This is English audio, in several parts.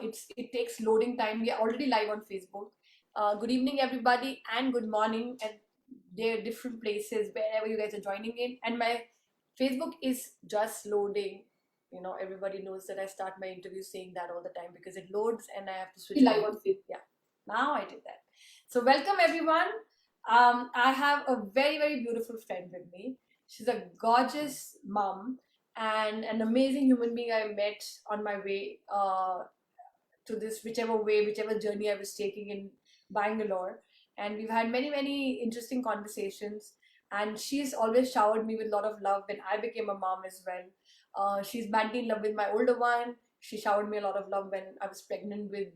it takes loading time. We are already live on Facebook. Good evening, everybody, and good morning. And there are different places wherever you guys are joining in. And my Facebook is just loading. You know, everybody knows that I start my interview saying that all the time because it loads and I have to switch live on Facebook. Yeah, now I did that. So welcome everyone. I have a very beautiful friend with me. She's a gorgeous mom and an amazing human being I met on my way to this whichever journey I was taking in Bangalore. And we've had many interesting conversations. And she's always showered me with a lot of love when I became a mom as well. She's madly in love with my older one. She showered me a lot of love when I was pregnant with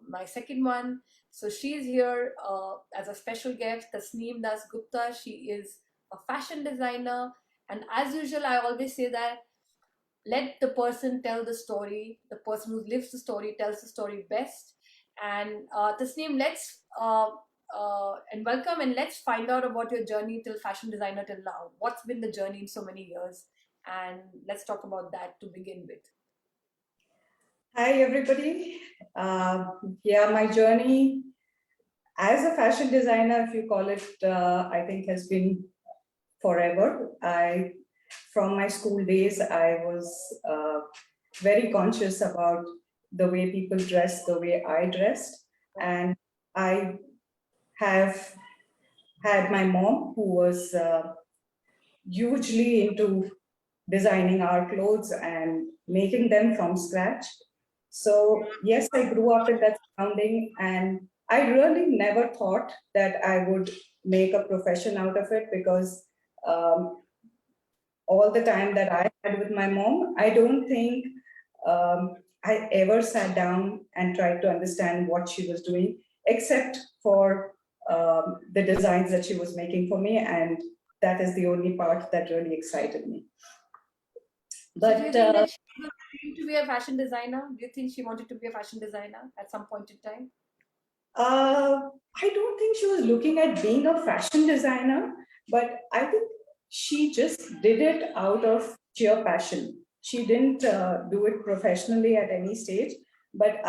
my second one. So she's here as a special guest, Tasneem Dasgupta. She is a fashion designer. And as usual, I always say that let the person tell the story. The person who lives the story tells the story best. And Tasneem, let's and welcome, and let's find out about your journey till fashion designer till now. What's been the journey in so many years? And let's talk about that to begin with. Hi, everybody. Yeah, my journey as a fashion designer, if you call it, I think has been forever. From my school days, I was very conscious about the way people dress, the way I dressed. And I have had my mom who was hugely into designing our clothes and making them from scratch. So yes, I grew up in that surrounding, and I really never thought that I would make a profession out of it because all the time that I had with my mom, I don't think I ever sat down and tried to understand what she was doing, except for the designs that she was making for me, and that is the only part that really excited me. But so do you think that she was going to be a fashion designer? Do you think she wanted to be a fashion designer at some point in time? I don't think she was looking at being a fashion designer, but I think she just did it out of sheer passion. She didn't do it professionally at any stage, but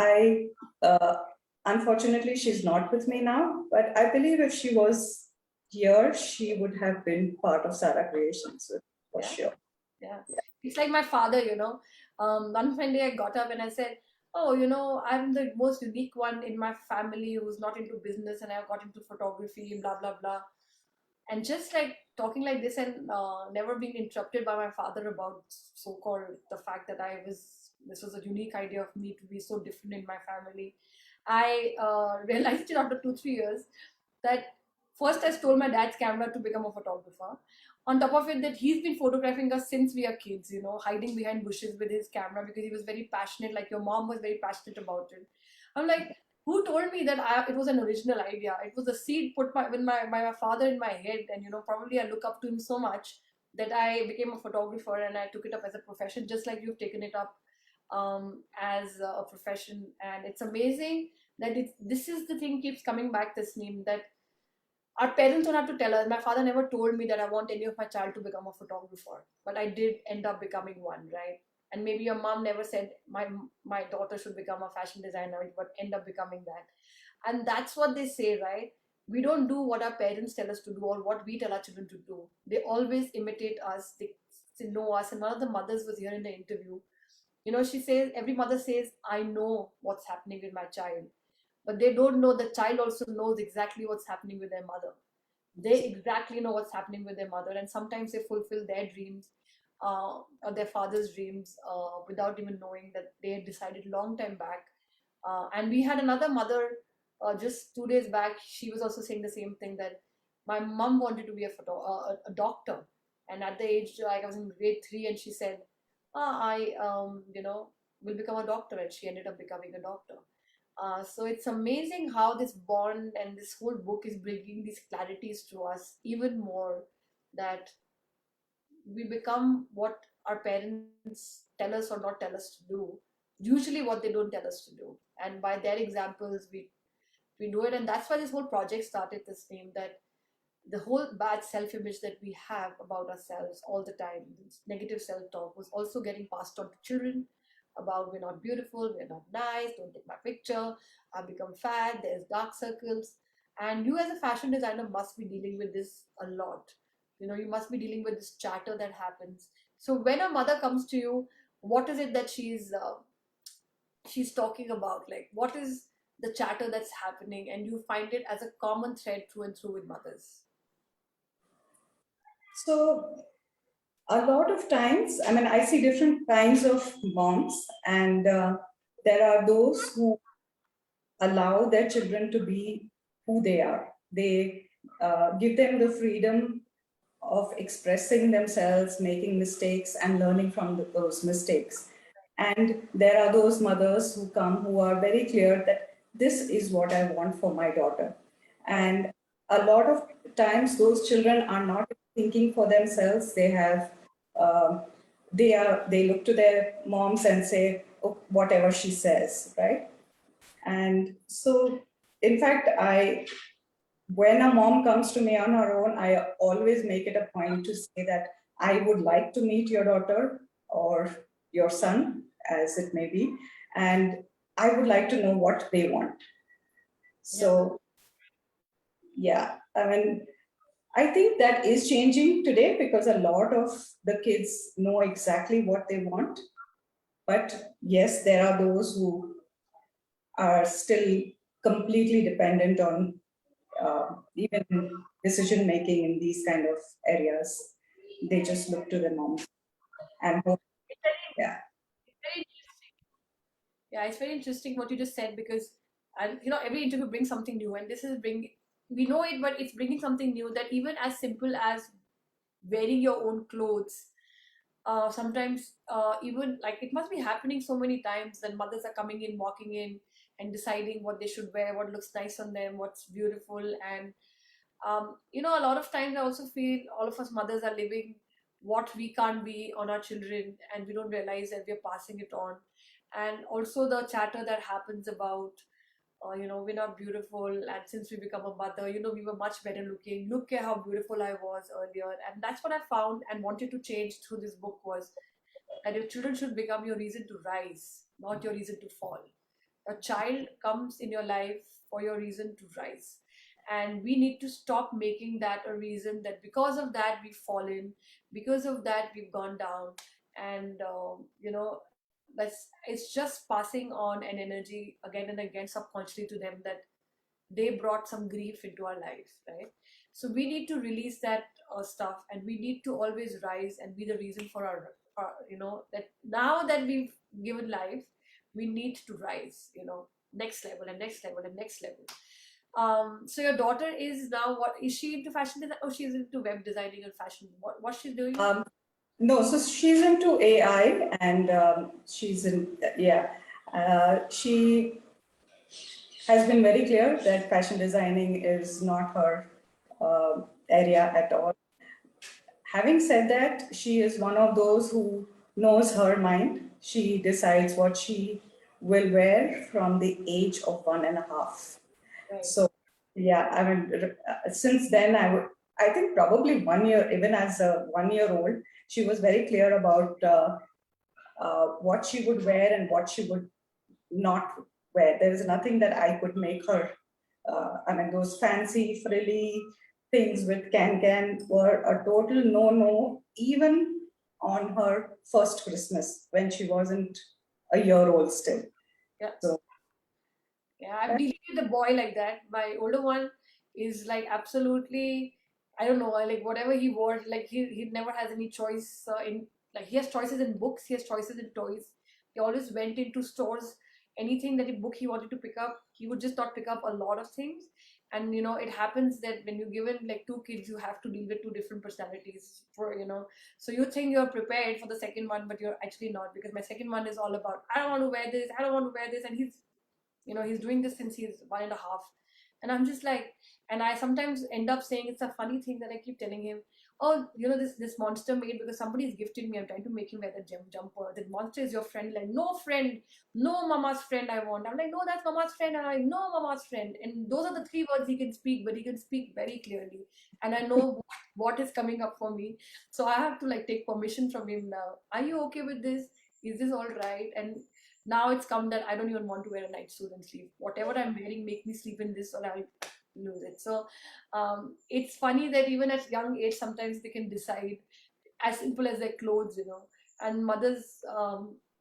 unfortunately, she's not with me now. But I believe if she was here, she would have been part of Sara Creations for sure. Yeah. It's like my father, you know. One fine day I got up and I said, oh, you know, I'm the most unique one in my family who's not into business and I got into photography, blah, blah, blah. And just like talking like this and never being interrupted by my father about so-called the fact that this was a unique idea of me to be so different in my family. I realized it after 2-3 years that first I stole my dad's camera to become a photographer. On top of it, that he's been photographing us since we are kids, you know, hiding behind bushes with his camera because he was very passionate, like your mom was very passionate about it. I'm like, who told me that it was an original idea? It was a seed put by my father in my head, and you know, probably I look up to him so much that I became a photographer and I took it up as a profession, just like you've taken it up as a profession. And it's amazing that this is the thing keeps coming back, Tasneem, that our parents don't have to tell us. My father never told me that I want any of my child to become a photographer, but I did end up becoming one, right? And maybe your mom never said my daughter should become a fashion designer, but end up becoming that. And that's what they say, right? We don't do what our parents tell us to do or what we tell our children to do. They always imitate us. They know us. And one of the mothers was here in the interview. You know, she says, every mother says, I know what's happening with my child, but they don't know the child also knows exactly what's happening with their mother. They exactly know what's happening with their mother, and sometimes they fulfill their dreams or their father's dreams without even knowing that they had decided long time back. And we had another mother just 2 days back. She was also saying the same thing, that my mom wanted to be a doctor, and at the age like I was in grade 3, and she said, I you know, will become a doctor, and she ended up becoming a doctor. So it's amazing how this bond and this whole book is bringing these clarities to us even more, that we become what our parents tell us or not tell us to do, usually what they don't tell us to do, and by their examples we do it. And that's why this whole project started, this name, that the whole bad self-image that we have about ourselves all the time, this negative self-talk, was also getting passed on to children, about we're not beautiful, we're not nice, don't take my picture, I've become fat, there's dark circles. And you as a fashion designer must be dealing with this a lot. You must be dealing with this chatter that happens. So when a mother comes to you, what is it that she's talking about? Like, what is the chatter that's happening, and you find it as a common thread through and through with mothers? So a lot of times, I mean, I see different kinds of moms, and there are those who allow their children to be who they are. They give them the freedom of expressing themselves, making mistakes, and learning from those mistakes. And there are those mothers who come who are very clear that this is what I want for my daughter. Right. And a lot of times, those children are not thinking for themselves. Um, they look to their moms and say, oh, whatever she says, right? And so, in fact, when a mom comes to me on her own, I always make it a point to say that I would like to meet your daughter or your son, as it may be, and I would like to know what they want. Yeah. So, yeah, I mean, I think that is changing today because a lot of the kids know exactly what they want. But yes, there are those who are still completely dependent on even decision making in these kind of areas. They just look to the moms and hope. Yeah. Very Yeah, it's very interesting what you just said, because, and every interview brings something new, and this is bring we know it, but it's bringing something new, that even as simple as wearing your own clothes. Sometimes, even like, it must be happening so many times that mothers are coming in, walking in, and deciding what they should wear, what looks nice on them, what's beautiful. And a lot of times I also feel all of us mothers are living what we can't be on our children, and we don't realize that we're passing it on. And also the chatter that happens about, we're not beautiful, and since we become a mother, we were much better looking. Look at how beautiful I was earlier. And that's what I found and wanted to change through this book, was that your children should become your reason to rise, not your reason to fall. A child comes in your life for your reason to rise. And we need to stop making that a reason that because of that we've fallen, because of that we've gone down. And, that's it's just passing on an energy again and again subconsciously to them, that they brought some grief into our life, right? So we need to release that stuff, and we need to always rise and be the reason for our, that now that we've given life, we need to rise, next level and next level and next level. So your daughter is now, what is she into fashion design? Oh, she's into web designing and fashion. What's she doing? Um, no, so she's into AI and she's in, yeah. She has been very clear that fashion designing is not her area at all. Having said that, she is one of those who knows her mind. She decides what she will wear from the age of 1.5. Right. So, yeah, I mean, since then, I think probably 1 year, even as a 1 year old, she was very clear about what she would wear and what she would not wear. There is nothing that I could make her. I mean, those fancy, frilly things with can were a total no, even on her first Christmas when she wasn't a year old still. Yeah. So, Yeah, I'm dealing with a boy like that. My older one is like absolutely, I don't know, like whatever he wants, like he never has any choice in, like, he has choices in books, he has choices in toys. He always went into stores, anything that a book he wanted to pick up, he would just not pick up a lot of things. And it happens that when you given like two kids, you have to deal with two different personalities so you think you're prepared for the second one, but you're actually not, because my second one is all about, I don't want to wear this, I don't want to wear this. And he's doing this since he's 1.5. And I'm just like, and I sometimes end up saying, it's a funny thing that I keep telling him, oh, this monster made because somebody's gifted me, I'm trying to make him wear the jumper. The monster is your friend. Like, no friend, no mama's friend I want. I'm like, no, that's mama's friend. And I'm like, no, mama's friend. And those are the three words he can speak, but he can speak very clearly. And I know what is coming up for me. So I have to like take permission from him now. Are you okay with this? is this all right? And now it's come that I don't even want to wear a night suit and sleep. Whatever I'm wearing, make me sleep in this or I'll lose it. So it's funny that even at young age, sometimes they can decide as simple as their clothes, and mothers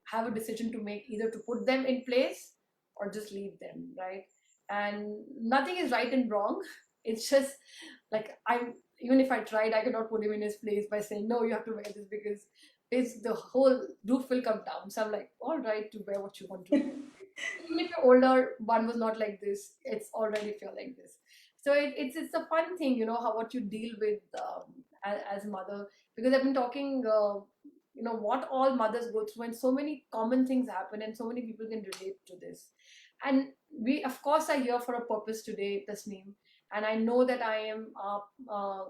have a decision to make, either to put them in place or just leave them, right? And nothing is right and wrong. It's just like, I'm even if I tried, I cannot put him in his place by saying no, you have to wear this, because it's the whole roof will come down. So I'm like, all right, to wear what you want to. Even if you're older, one was not like this. It's already if you're like this. So it's a fun thing, how what you deal with as a mother, because I've been talking, what all mothers go through, and so many common things happen, and so many people can relate to this. And we, of course, are here for a purpose today, Tasneem. And I know that I am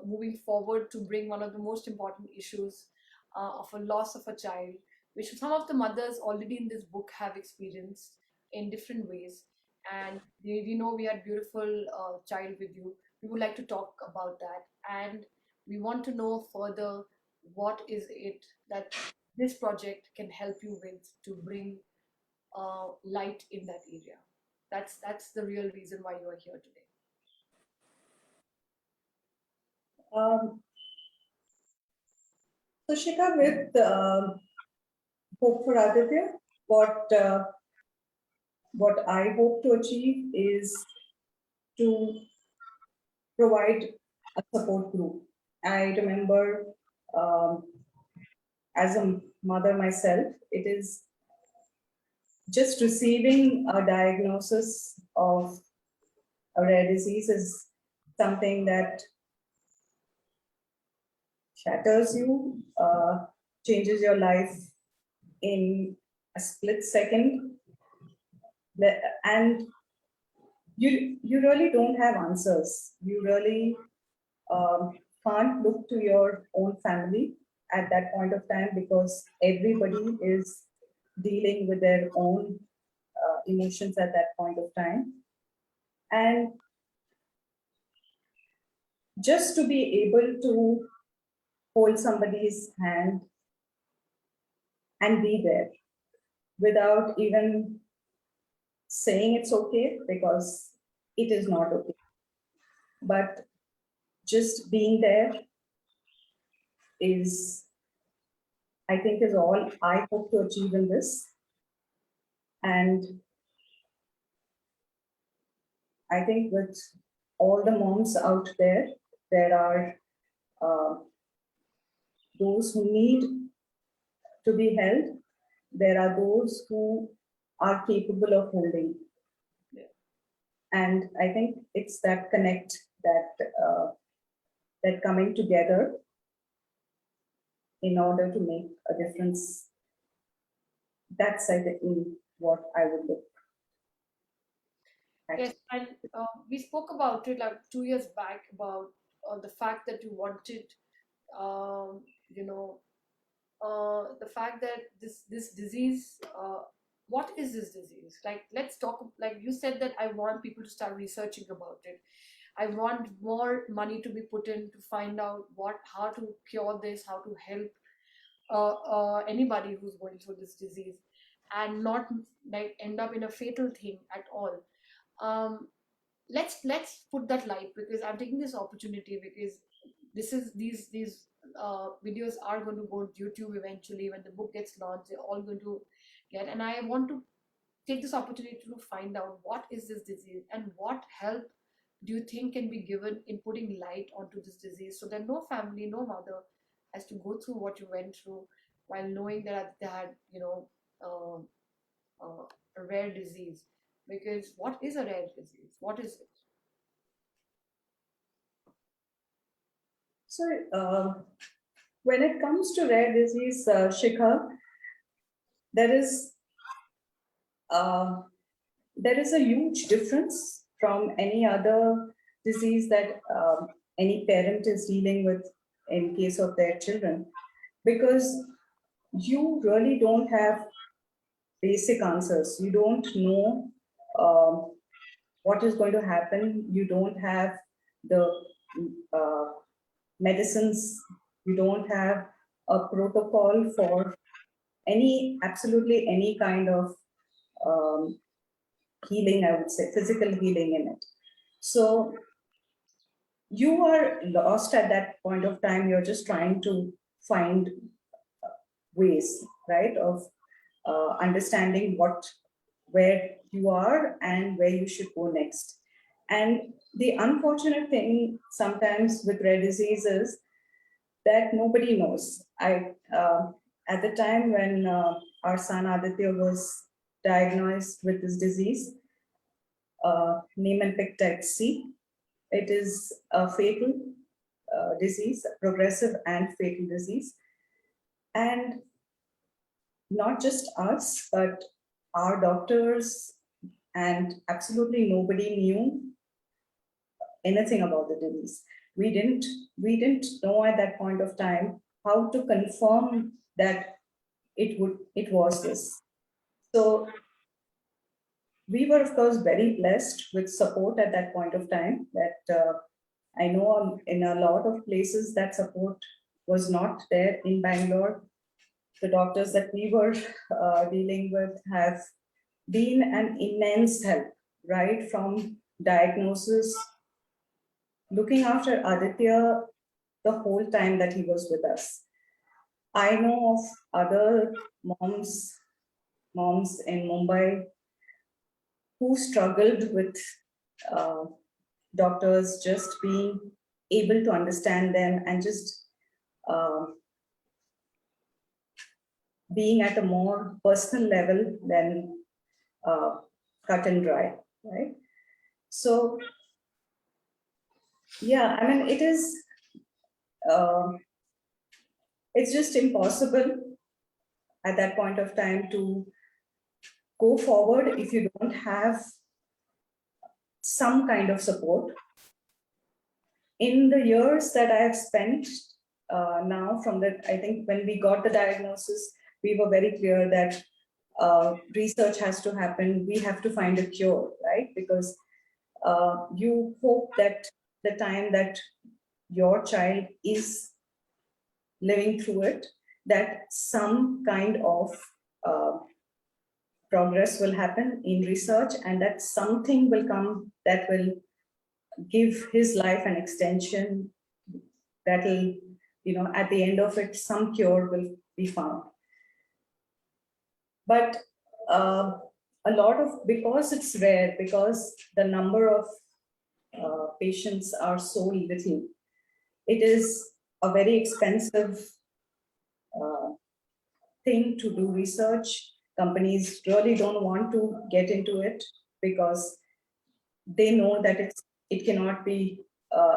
moving forward to bring one of the most important issues of a loss of a child, which some of the mothers already in this book have experienced in different ways. And we know we had beautiful child with you. We would like to talk about that, and we want to know further what is it that this project can help you with to bring light in that area. That's the real reason why you are here today. Um, so Shikha, with Hope for Aditya, what uh, what I hope to achieve is to provide a support group. I remember, um, as a mother myself, it is just receiving a diagnosis of a rare disease is something that shatters you, changes your life in a split second, and you really don't have answers. You really can't look to your own family at that point of time because everybody is dealing with their own emotions at that point of time. And just to be able to hold somebody's hand and be there without even saying it's okay because it is not okay. But just being there is, I think, is all I hope to achieve in this. And I think with all the moms out there, there are uh, those who need to be held. There are those who are capable of holding. And I think it's that connect, that coming together in order to make a difference. That's, I think, what I would look at. Yes, and we spoke about it like 2 years back about the fact that you wanted, um, you know, the fact that this disease. What is this disease? Like, let's talk. Like you said that I want people to start researching about it. I want more money to be put in to find out how to cure this, how to help anybody who's going through this disease, and not like end up in a fatal thing at all. Um, let's put that light, because I'm taking this opportunity, because this is these videos are going to go to YouTube eventually when the book gets launched. They're all going to get, and I want to take this opportunity to find out what is this disease and what help do you think can be given in putting light onto this disease, so that no family, no mother has to go through what you went through while knowing that they had, uh, uh, a rare disease. Because what is a rare disease? What is it? So, when it comes to rare disease, Shikha, there is uh, there is a huge difference from any other disease that any parent is dealing with in case of their children, because you really don't have basic answers. You don't know um, what is going to happen. You don't have the uh, medicines. You don't have a protocol for absolutely any kind of um, healing, I would say, physical healing in it. So you are lost at that point of time. You're just trying to find ways, right, of understanding where you are and where you should go next. And the unfortunate thing sometimes with rare disease is that nobody knows. At the time when our son Aditya was diagnosed with this disease, Niemann-Pick type C, it is a fatal disease, a progressive and fatal disease. And not just us, but our doctors and absolutely nobody knew anything about the disease. We didn't know at that point of time how to confirm that it was this. So we were of course very blessed with support at that point of time. That I know in a lot of places that support was not there in Bangalore. The doctors that we were dealing with have been an immense help, right from diagnosis, looking after Aditya the whole time that he was with us. I know of other moms in Mumbai who struggled with uh, doctors just being able to understand them and just uh, being at a more personal level than uh, cut and dry, right? So yeah, I mean, uh, it's just impossible at that point of time to go forward if you don't have some kind of support. In the years that I have spent now, from that, I think when we got the diagnosis, we were very clear that research has to happen. We have to find a cure, right? Because you hope that the time that your child is living through it, that some kind of uh, progress will happen in research and that something will come that will give his life an extension, that will, at the end of it, some cure will be found. But uh, a lot of, because it's rare, because the number of patients are so little, it is a very expensive uh, thing to do research. Companies really don't want to get into it because they know that it cannot be,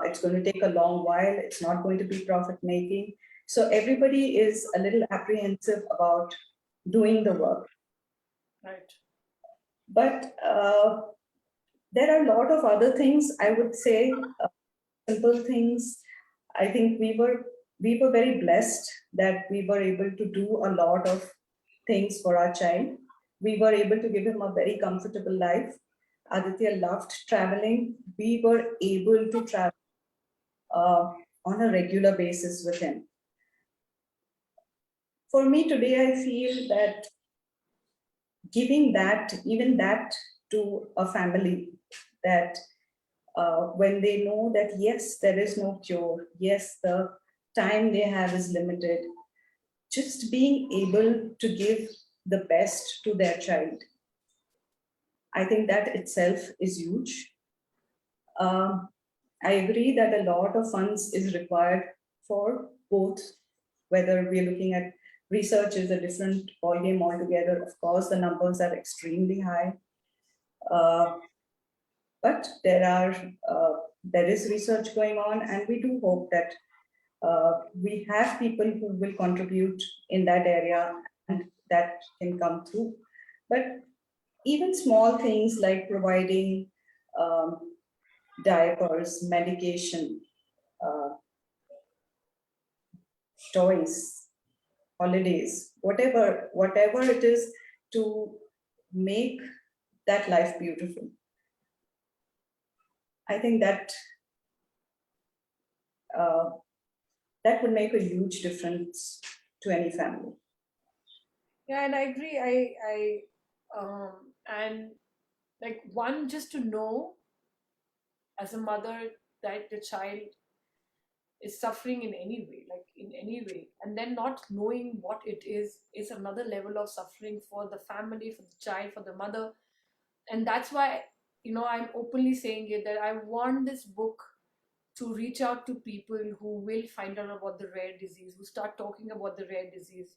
it's going to take a long while, it's not going to be profit making. So everybody is a little apprehensive about doing the work. Right. But there are a lot of other things, I would say, simple things. I think we were very blessed that we were able to do a lot of things for our child. We were able to give him a very comfortable life. Aditya loved traveling. We were able to travel on a regular basis with him. For me today, I feel that giving that, even that, to a family, that when they know that yes, there is no cure, yes, the time they have is limited, just being able to give the best to their child, I think that itself is huge. Um, I agree that a lot of funds is required for both, whether we're looking at research is a different ballgame altogether. Of course, the numbers are extremely high. Uh, but there is research going on, and we do hope that we have people who will contribute in that area and that can come through. But even small things like providing um, diapers, medication, uh, toys, holidays, whatever it is to make that life beautiful. I think uh, that would make a huge difference to any family. Yeah, and I agree. And like one, just to know as a mother that the child is suffering in any way, like in any way, and then not knowing what it is another level of suffering for the family, for the child, for the mother. And that's why, I'm openly saying it, that I want this book to reach out to people who will find out about the rare disease, who start talking about the rare disease,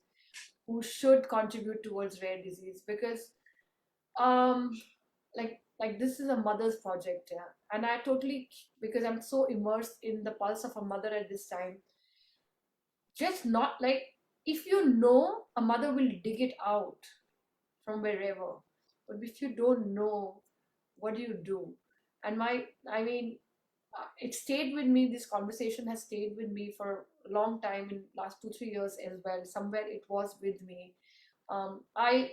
who should contribute towards rare disease. Because um like this is a mother's project, yeah. And I totally, because I'm so immersed in the pulse of a mother at this time, just not like, if you know, a mother will dig it out from wherever. But if you don't know, what do you do? And I mean, it stayed with me. This conversation has stayed with me for a long time, in last 2 3 years as well. Somewhere it was with me. I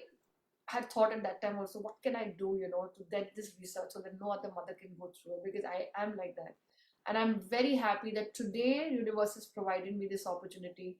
had thought at that time also, what can I do, to get this research so that no other mother can go through it, because I am like that. And I'm very happy that today universe has provided me this opportunity,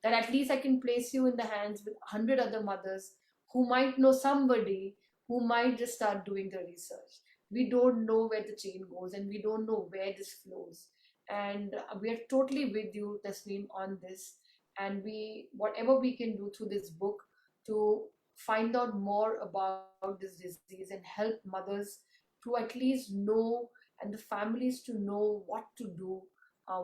that at least I can place you in the hands with 100 other mothers who might know somebody who might just start doing the research. We don't know where the chain goes, and we don't know where this flows. And we are totally with you, Tasneem, on this. And we, whatever we can do through this book to find out more about this disease and help mothers to at least know, and the families to know what to do,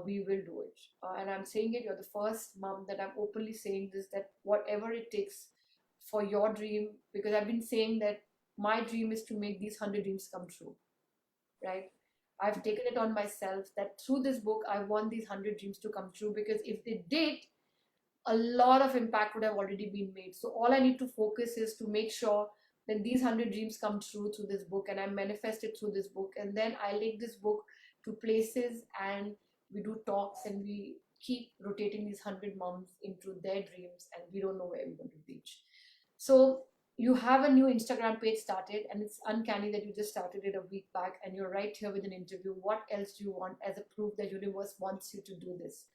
we will do it. And I'm saying it, you're the first mom that I'm openly saying this, that whatever it takes for your dream, because I've been saying that my dream is to make these 100 dreams come true, right? I've taken it on myself that through this book, I want these 100 dreams to come true, because if they did, a lot of impact would have already been made. So all I need to focus is to make sure that these 100 dreams come true through this book, and I manifest it through this book, and then I link this book to places, and we do talks, and we keep rotating these 100 moms into their dreams, and we don't know where we're going to reach. So you have a new Instagram page started, and it's uncanny that you just started it a week back, and you're right here with an interview. What else do you want as a proof that universe wants you to do this?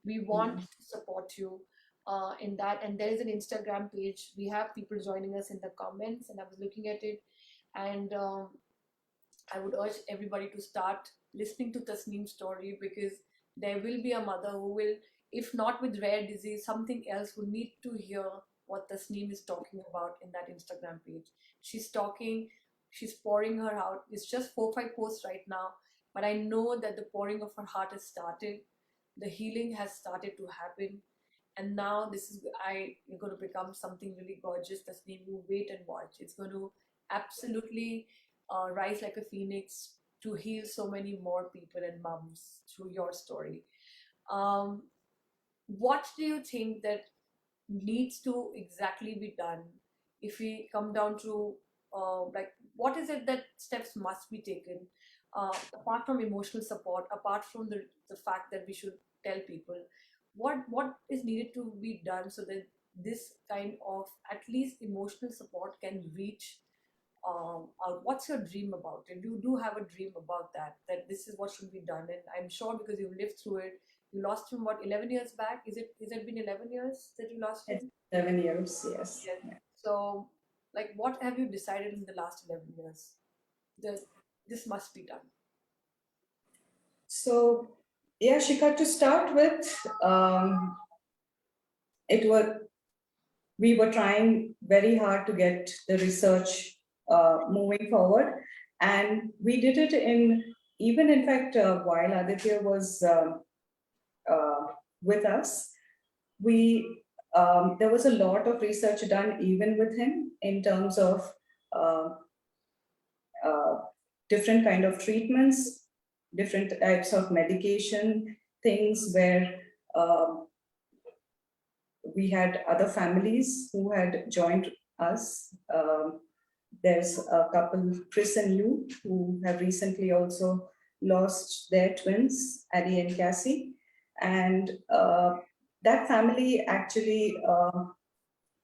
We want Mhm. to support you in that. And there is an Instagram page. We have people joining us in the comments, and I was looking at it. And I would urge everybody to start listening to Tasneem's story, because there will be a mother who will, if not with rare disease, something else, will need to hear what Tasneem is talking about in that Instagram page. She's talking, she's pouring her out. It's just 4 5 posts right now, but I know that the pouring of her heart has started. The healing has started to happen, and now this is, I you're going to become something really gorgeous. Tasneem, you wait and watch. It's going to absolutely rise like a phoenix to heal so many more people and moms through your story. um, what do you think that needs to exactly be done, if we come down to like, what is it that steps must be taken, apart from emotional support, apart from the fact that we should tell people, what is needed to be done so that this kind of at least emotional support can reach out? What's your dream about it? You do have a dream about that, that this is what should be done, and I'm sure because you've lived through it. You lost him, what, 11 years back? Is it been 11 years that you lost It's him? 7 years, yes. Yes. So, like, what have you decided in the last 11 years that this must be done? So, yeah, Shikha, to start with, it was we were trying very hard to get the research moving forward, and we did it in, even in fact, while Aditya was uh, with us, we there was a lot of research done even with him in terms of uh, uh, different kind of treatments, different types of medication, things where we had other families who had joined us. There's a couple, Chris and you, who have recently also lost their twins, Addie and Cassie. And that family actually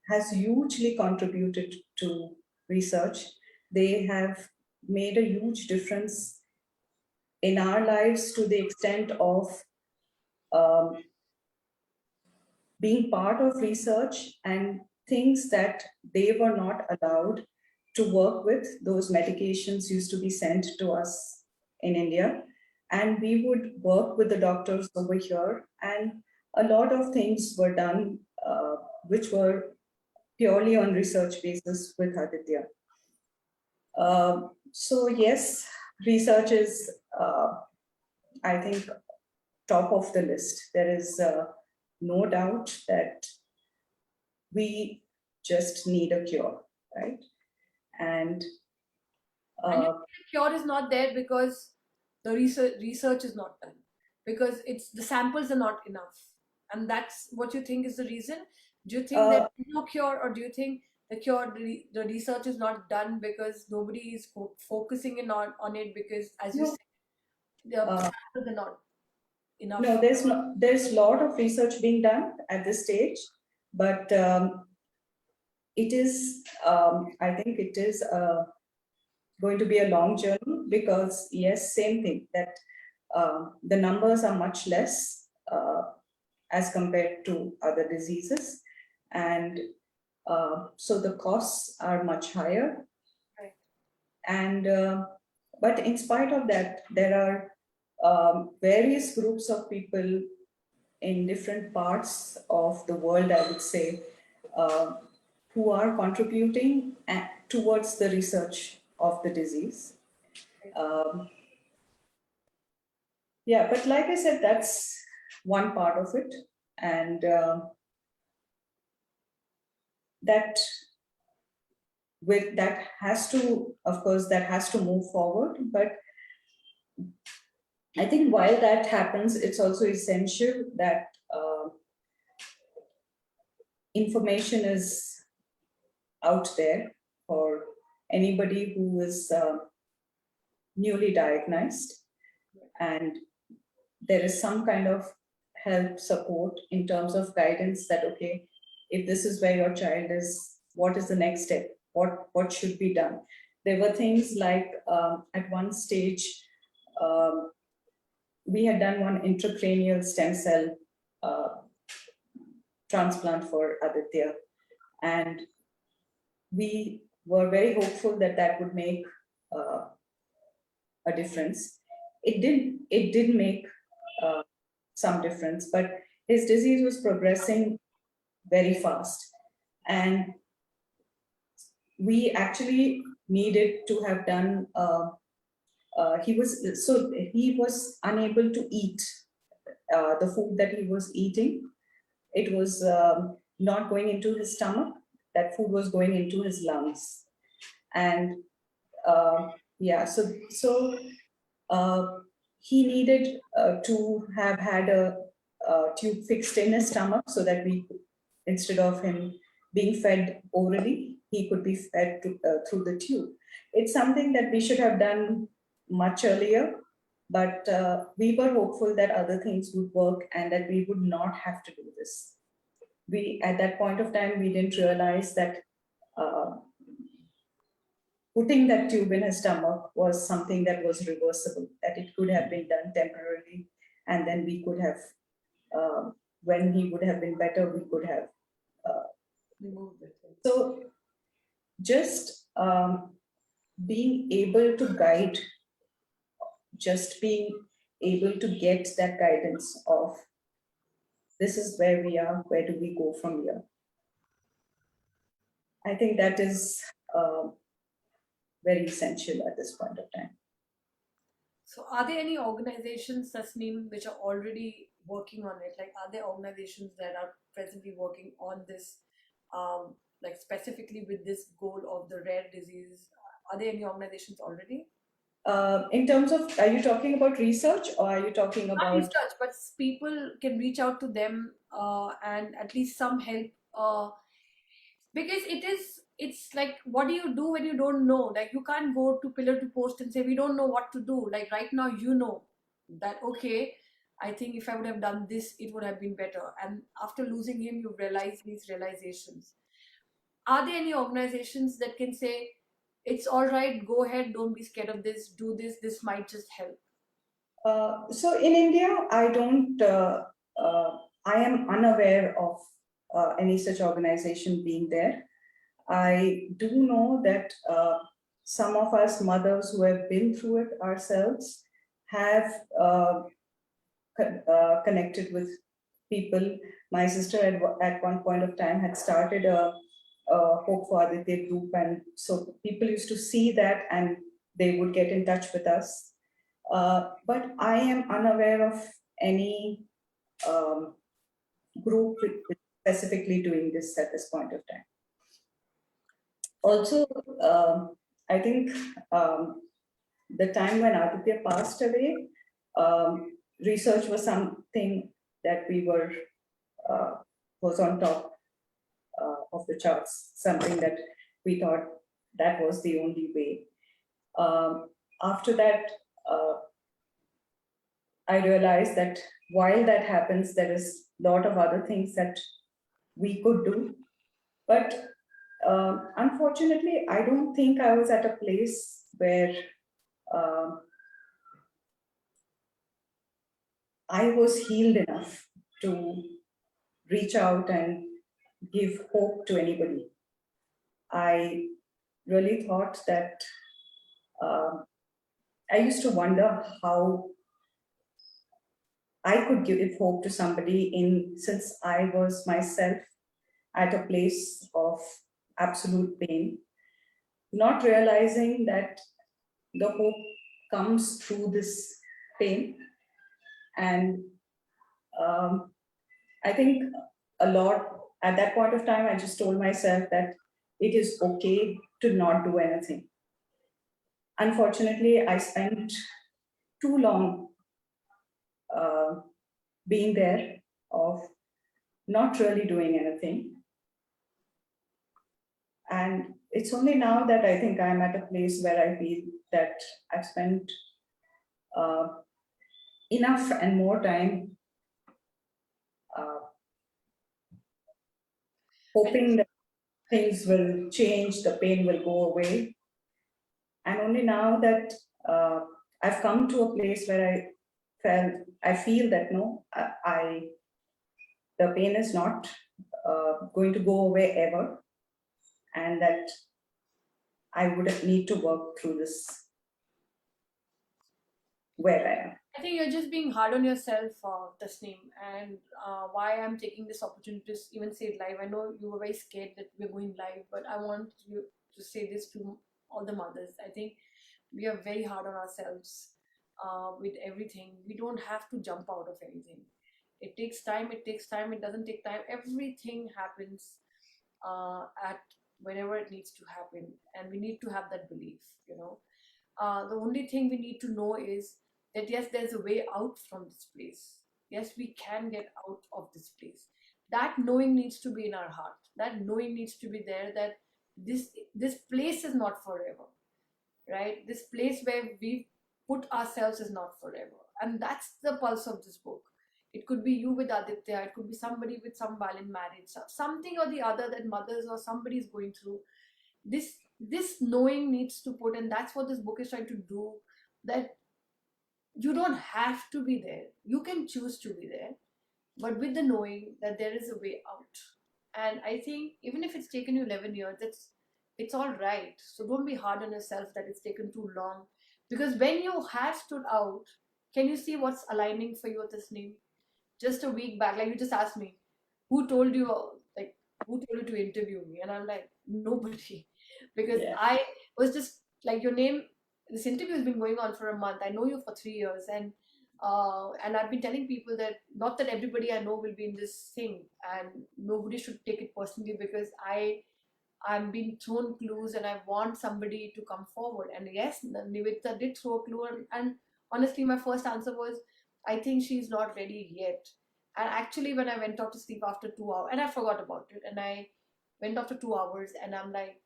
has hugely contributed to research. They have made a huge difference in our lives to the extent of um, being part of research and things that they were not allowed to work with. Those medications used to be sent to us in India, and we would work with the doctors over here, and a lot of things were done which were purely on research basis with Aditya. So yes, research is, I think, top of the list. There is no doubt that we just need a cure, right? And And you uh, think the cure is not there because the research is not done, because it's the samples are not enough, and that's what you think is the reason. Do you think uh, that no cure, or do you think the research is not done because nobody is focusing in on it, because, as you no, said, the uh, samples are not enough? no, there's a lot of research being done at this stage, but it is, I think it is going to be a long journey because yes, same thing that the numbers are much less as compared to other diseases, and so the costs are much higher. Right. And but in spite of that, there are various groups of people in different parts of the world, I would say, uh, who are contributing towards the research of the disease. Um, yeah, but like I said, that's one part of it, and that with that has to, of course, that has to move forward. But I think while that happens, it's also essential that information is out there for anybody who is newly diagnosed, and there is some kind of help support in terms of guidance that okay, if this is where your child is, what is the next step, what should be done. There were things like at one stage um, we had done one intracranial stem cell uh, transplant for Aditya, and we were very hopeful that that would make uh, a difference. It did make uh, some difference, but his disease was progressing very fast, and we actually needed to have done. He was unable to eat the food that he was eating. It was not going into his stomach. That food was going into his lungs, and yeah, so uh, he needed to have had a tube fixed in his stomach so that instead of him being fed orally, he could be fed through the tube. It's something that we should have done much earlier, but we were hopeful that other things would work and that we would not have to do this. We, at that point of time, we didn't realize that uh, putting that tube in his stomach was something that was reversible, that it could have been done temporarily, and then we could have, when he would have been better, we could have. Remove it. So just being able to guide, just being able to get that guidance of this is where we are, where do we go from here? I think that is very essential at this point of time. So, are there any organizations, Tasneem, which are already working on it? Like, are there organizations that are presently working on this, like specifically with this goal of the rare disease? Are there any organizations already? In terms of, are you talking about research or are you talking Not about? research, but people can reach out to them and at least some help. Because it's like, what do you do when you don't know? Like, you can't go to pillar to post and say we don't know what to do. Like, right now, you know that, okay, I think if I would have done this, it would have been better. And after losing him, you realize these realizations. Are there any organizations that can say it's all right, go ahead, don't be scared of this, do this, this might just help? So in India, I don't, I am unaware of any such organization being there. I do know that some of us mothers who have been through it ourselves have connected with people. My sister at one point of time had started a Hope for Aditya group, and so people used to see that and they would get in touch with us. But I am unaware of any um, group specifically doing this at this point of time. Also, I think the time when Aditya passed away, research was something that we were uh, was on top of the charts, something that we thought that was the only way. After that, uh, I realized that while that happens, there is a lot of other things that we could do. But unfortunately, I don't think I was at a place where um I was healed enough to reach out and give hope to anybody. I really thought that um I used to wonder how I could give hope to somebody in since I was myself at a place of absolute pain, not realizing that the hope comes through this pain. And um, I think a lot at that point of time, I just told myself that it is okay to not do anything. Unfortunately, I spent too long uh, being there of not really doing anything. And it's only now that I think I'm at a place where I feel that I've spent uh, enough and more time uh, And hoping that things will change, the pain will go away. And only now that I've come to a place where I feel that no, the pain is not going to go away ever, and that I would need to work through this where I am. I think you're just being hard on yourself, Tasneem, and why I'm taking this opportunity to even say it live. I know you were very scared that we're going live, but I want you to say this to all the mothers. I think we are very hard on ourselves with everything. We don't have to jump out of anything. It takes time. It takes time. It doesn't take time. Everything happens at whenever it needs to happen, and we need to have that belief. The only thing we need to know is that yes, there's a way out from this place. Yes, we can get out of this place. That knowing needs to be in our heart. That knowing needs to be there that this place is not forever, right? This place where we put ourselves is not forever. And that's the pulse of this book. It could be you with Aditya, it could be somebody with some violent marriage, something or the other that mothers or somebody is going through. This knowing needs to put, and that's what this book is trying to do, that you don't have to be there. You can choose to be there, but with the knowing that there is a way out. And I think even if it's taken you 11 years, it's all right. So don't be hard on yourself that it's taken too long. Because when you have stood out, can you see what's aligning for you at this name? Just a week back, like you just asked me, who told you, like, who told you to interview me? And I'm like, nobody. Because Yeah, I was just like, your name, this interview has been going on for a month. I know you for 3 years. And I've been telling people that not that everybody I know will be in this thing, and nobody should take it personally because I'm being thrown clues and I want somebody to come forward. And yes, Nivita did throw a clue, and honestly, my first answer was, I think she's not ready yet. And actually, when I went off to sleep after 2 hours, and I forgot about it, and I went after 2 hours, and I'm like,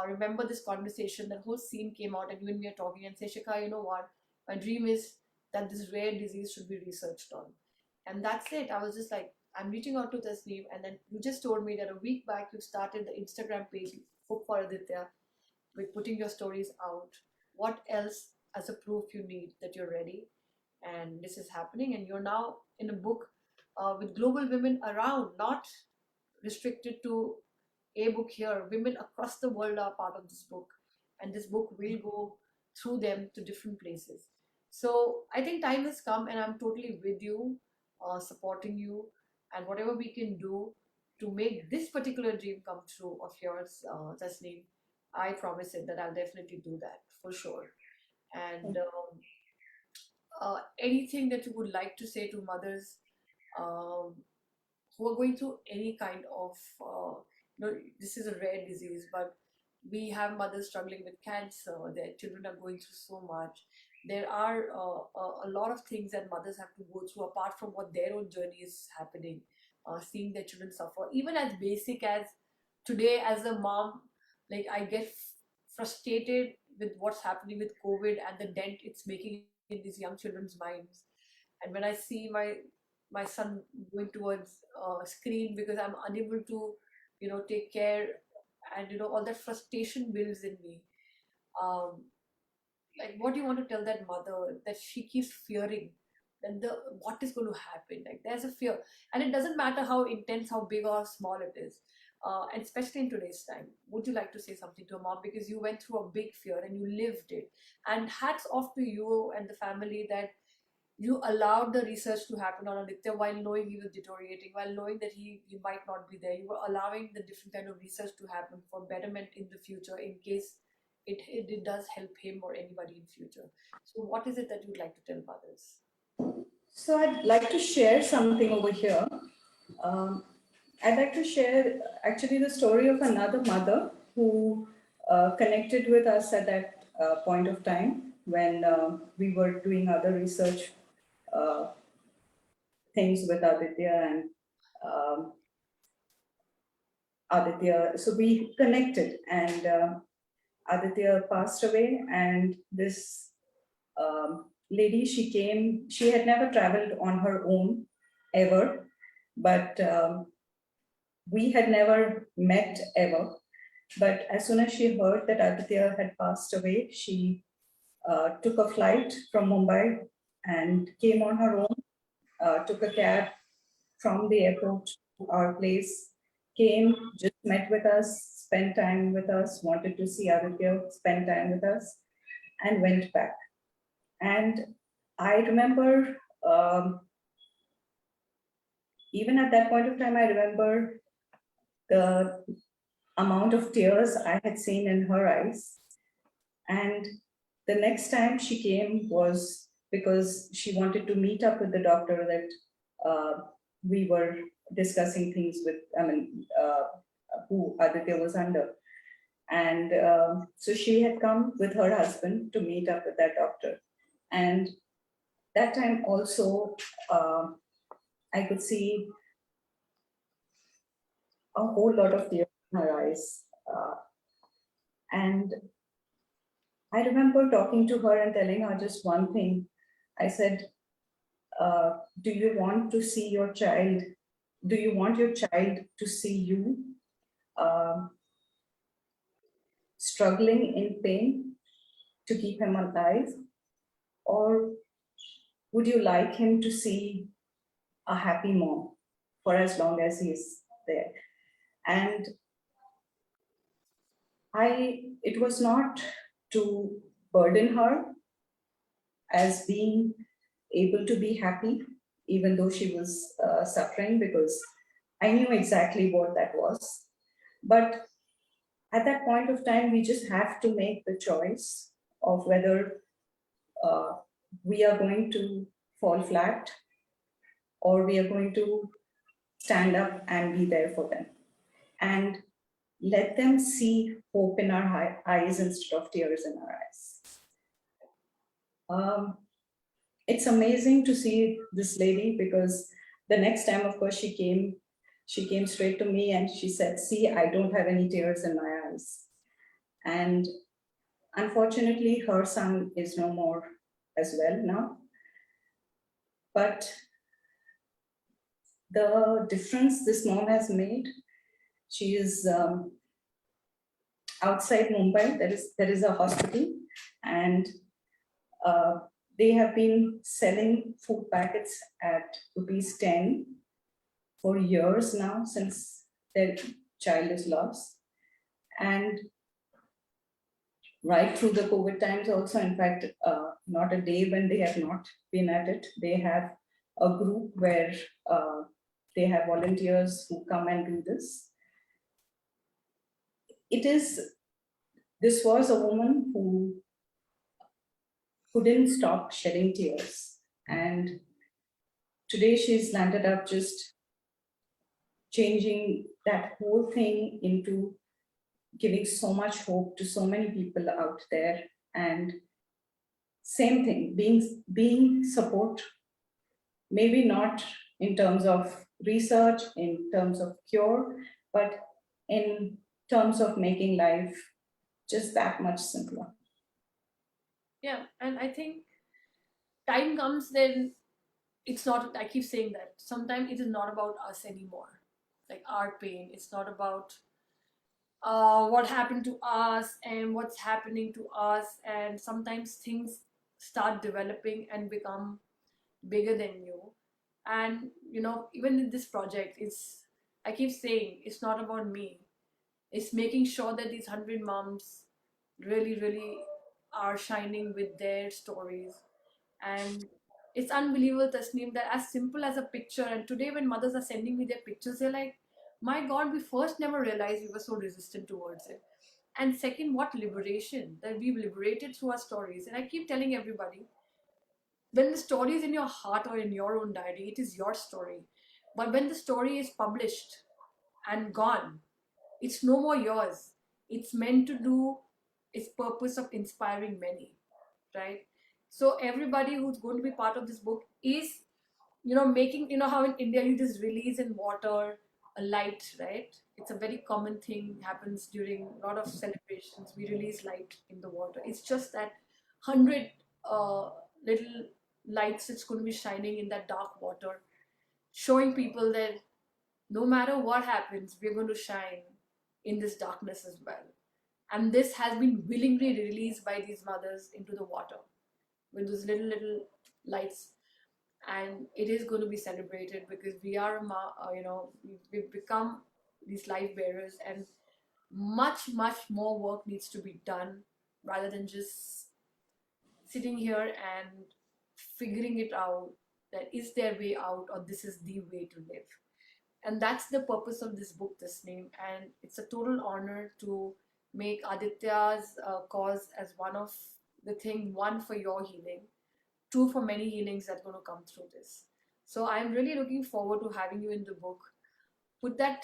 remember this conversation, that whole scene came out, and you and me are talking, and say, Shikha, you know what? My dream is that this rare disease should be researched on. And that's it. I was just like, I'm reaching out to Tasneem, and then you just told me that a week back you started the Instagram page Hope for Aditya with putting your stories out. What else as a proof you need that you're ready? And this is happening, and you're now in a book with global women around, not restricted to a book here. Women across the world are part of this book, and this book will go through them to different places. So I think time has come, and I'm totally with you, supporting you, and whatever we can do to make this particular dream come true of yours, Tasneem, I promise it that I'll definitely do that for sure. And anything that you would like to say to mothers um, who are going through any kind of, this is a rare disease, but we have mothers struggling with cancer, their children are going through so much. There are a lot of things that mothers have to go through apart from what their own journey is happening, seeing their children suffer. Even as basic as today, as a mom, like I get frustrated with what's happening with COVID and the dent it's making in these young children's minds. And when I see my son going towards a screen because I'm unable to, take care, and all that frustration builds in me. Um, like, what do you want to tell that mother that she keeps fearing that the what is going to happen? Like, there's a fear, and it doesn't matter how intense, how big or small it is. And especially in today's time, would you like to say something to a mom because you went through a big fear and you lived it? And hats off to you and the family that you allowed the research to happen on Aditya while knowing he was deteriorating, while knowing that he might not be there. You were allowing the different kind of research to happen for betterment in the future in case it does help him or anybody in future. So what is it that you'd like to tell others? So I'd like to share something over here. Um, I'd like to share actually the story of another mother who connected with us at that point of time when we were doing other research uh, things with Aditya and um, Aditya. So we connected, and Aditya passed away, and this lady, she came, she had never traveled on her own ever, but we had never met ever. But as soon as she heard that Aditya had passed away, she took a flight from Mumbai and came on her own, took a cab from the airport to our place, came, just met with us, spent time with us, wanted to see Aditya, spend time with us, and went back. And I remember, even at that point of time, I remember the amount of tears I had seen in her eyes. And the next time she came was because she wanted to meet up with the doctor that we were discussing things with, who Aditya was under. And so she had come with her husband to meet up with that doctor. And that time also, I could see a whole lot of tears in her eyes. And I remember talking to her and telling her just one thing. I said, do you want to see your child? Do you want your child to see you struggling in pain to keep him alive? Or would you like him to see a happy mom for as long as he's there? And it was not to burden her as being able to be happy, even though she was suffering, because I knew exactly what that was. But at that point of time, we just have to make the choice of whether uh, we are going to fall flat or we are going to stand up and be there for them and let them see hope in our eyes instead of tears in our eyes. Um, it's amazing to see this lady because the next time, of course, she came straight to me and she said, see, I don't have any tears in my eyes. And unfortunately, her son is no more as well now. But the difference this mom has made, she is outside Mumbai. There is a hospital, and uh, they have been selling food packets at rupees 10 for years now, since their child is lost. And right through the COVID times, also, in fact, not a day when they have not been at it. They have a group where they have volunteers who come and do this. It is, this was a woman who couldn't stop shedding tears. And today she's landed up just changing that whole thing into giving so much hope to so many people out there. And same thing, being support, maybe not in terms of research, in terms of cure, but in terms of making life just that much simpler. Yeah, and I think time comes then it's not, I keep saying that sometimes it is not about us anymore, like our pain. It's not about what happened to us and what's happening to us, and sometimes things start developing and become bigger than you. And even in this project, it's, I keep saying, it's not about me. It's making sure that these 100 moms really really are shining with their stories. And it's unbelievable, Tasneem, that as simple as a picture, and today when mothers are sending me their pictures, they're like, my God, we first never realized we were so resistant towards it. And second, what liberation that we've liberated through our stories. And I keep telling everybody, when the story is in your heart or in your own diary, it is your story. But when the story is published and gone, it's no more yours. It's meant to do its purpose of inspiring many, right? So everybody who's going to be part of this book is, making, how in India you just release in water a light, right? It's a very common thing, happens during a lot of celebrations. We release light in the water. It's just that 100 little lights that's going to be shining in that dark water, showing people that no matter what happens, we're going to shine in this darkness as well. And this has been willingly released by these mothers into the water with those little lights. And it is going to be celebrated because we are we've become these life bearers, and much more work needs to be done rather than just sitting here and figuring it out that is there way out or this is the way to live. And that's the purpose of this book, Tasneem. And it's a total honor to make Aditya's cause as one of the thing, one for your healing, two for many healings that are going to come through this. So I'm really looking forward to having you in the book. Put that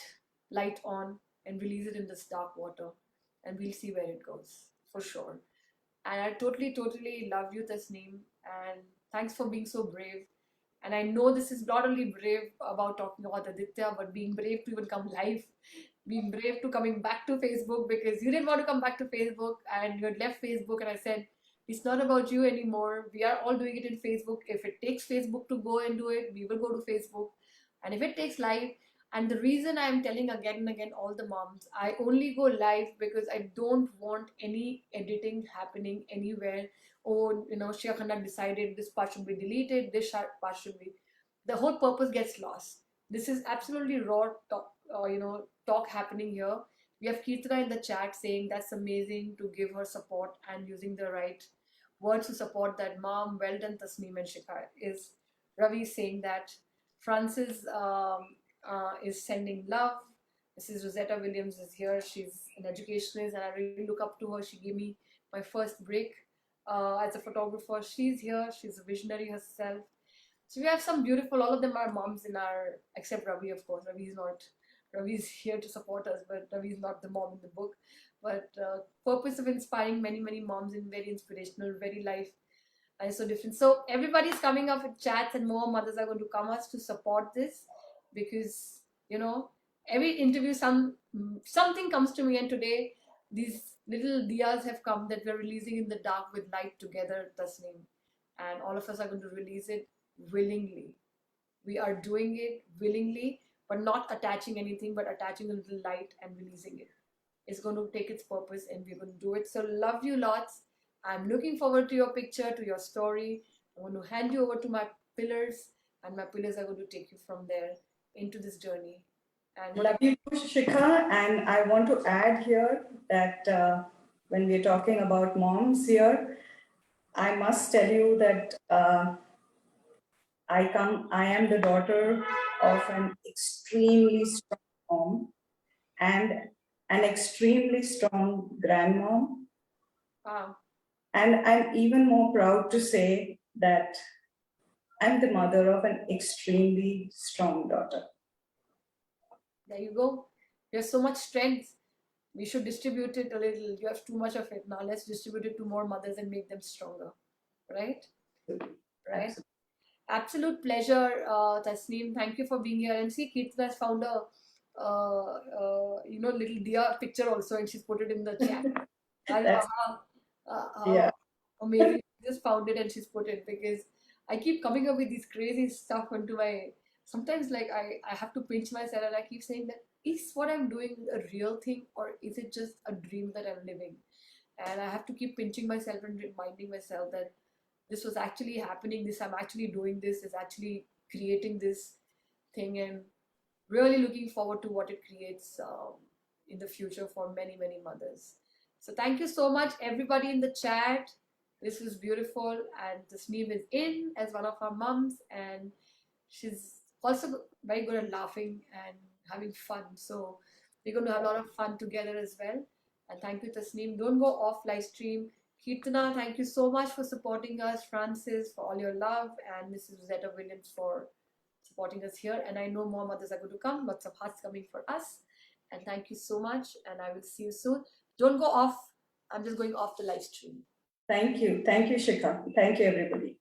light on and release it in this dark water, and we'll see where it goes for sure. And I totally love you, Tasneem, and thanks for being so brave. And I know this is not only brave about talking about Aditya, but being brave to even come live, being brave to coming back to Facebook, because you didn't want to come back to Facebook and you had left Facebook. And I said, it's not about you anymore. We are all doing it in Facebook. If it takes Facebook to go and do it, we will go to Facebook. And if it takes live, and the reason I'm telling again and again all the moms, I only go live because I don't want any editing happening anywhere. Oh, Sheikh Khanna decided this part should be deleted, this part should be. The whole purpose gets lost. This is absolutely raw talk, talk happening here. We have Kirtana in the chat saying that's amazing to give her support and using the right words to support that mom. Well done, Tasneem and Shikha. Is Ravi saying that Francis is sending love. Mrs. Rosetta Williams is here. She's an educationist, and I really look up to her. She gave me my first break as a photographer. She's here. She's a visionary herself. So we have some beautiful. All of them are moms in our, except Ravi, of course. Ravi's not. Ravi's here to support us, but Ravi's not the mom in the book. But purpose of inspiring many moms in very inspirational, very life so different. So everybody's coming up with chats, and more mothers are going to come us to support this, because every interview something comes to me, and today these little diyas have come that we're releasing in the dark with light together, Tasneem, and all of us are going to release it willingly. We are doing it willingly, but not attaching anything, but attaching a little light and releasing it. It's going to take its purpose, and we're going to do it. So love you lots. I'm looking forward to your picture, to your story. I'm going to hand you over to my pillars, and my pillars are going to take you from there into this journey. And Love you too, Shikha. And I want to add here that when we're talking about moms here, I must tell you that I am the daughter of an extremely strong mom and an extremely strong grandmom. wow, And I'm even more proud to say that I'm the mother of an extremely strong daughter. there you go. You have so much strength. We should distribute it a little. You have too much of it. Now let's distribute it to more mothers and make them stronger. Right? Right? Absolutely. Absolute pleasure, Tasneem. Thank you for being here. And see, Keith has found a little deer picture also, and she's put it in the chat. I don't know That's, how yeah. amazing. She just found it and she's put it because I keep coming up with these crazy stuff into my. Sometimes, like, I have to pinch myself and I keep saying that is what I'm doing a real thing or is it just a dream that I'm living? And I have to keep pinching myself and reminding myself that this was actually happening, this I'm actually doing, this is actually creating this thing, and really looking forward to what it creates in the future for many, many mothers. So thank you so much, everybody in the chat. This was beautiful, and Tasneem is in as one of our mums, and she's also very good at laughing and having fun. So we're going to have a lot of fun together as well. And thank you, Tasneem. Don't go off live stream. Kirtana, thank you so much for supporting us. Francis, for all your love, and Mrs. Rosetta Williams for supporting us here. And I know more mothers are going to come. Lots of hearts coming for us. And thank you so much. And I will see you soon. Don't go off. I'm just going off the live stream. Thank you. Thank you, Shikha. Thank you, everybody.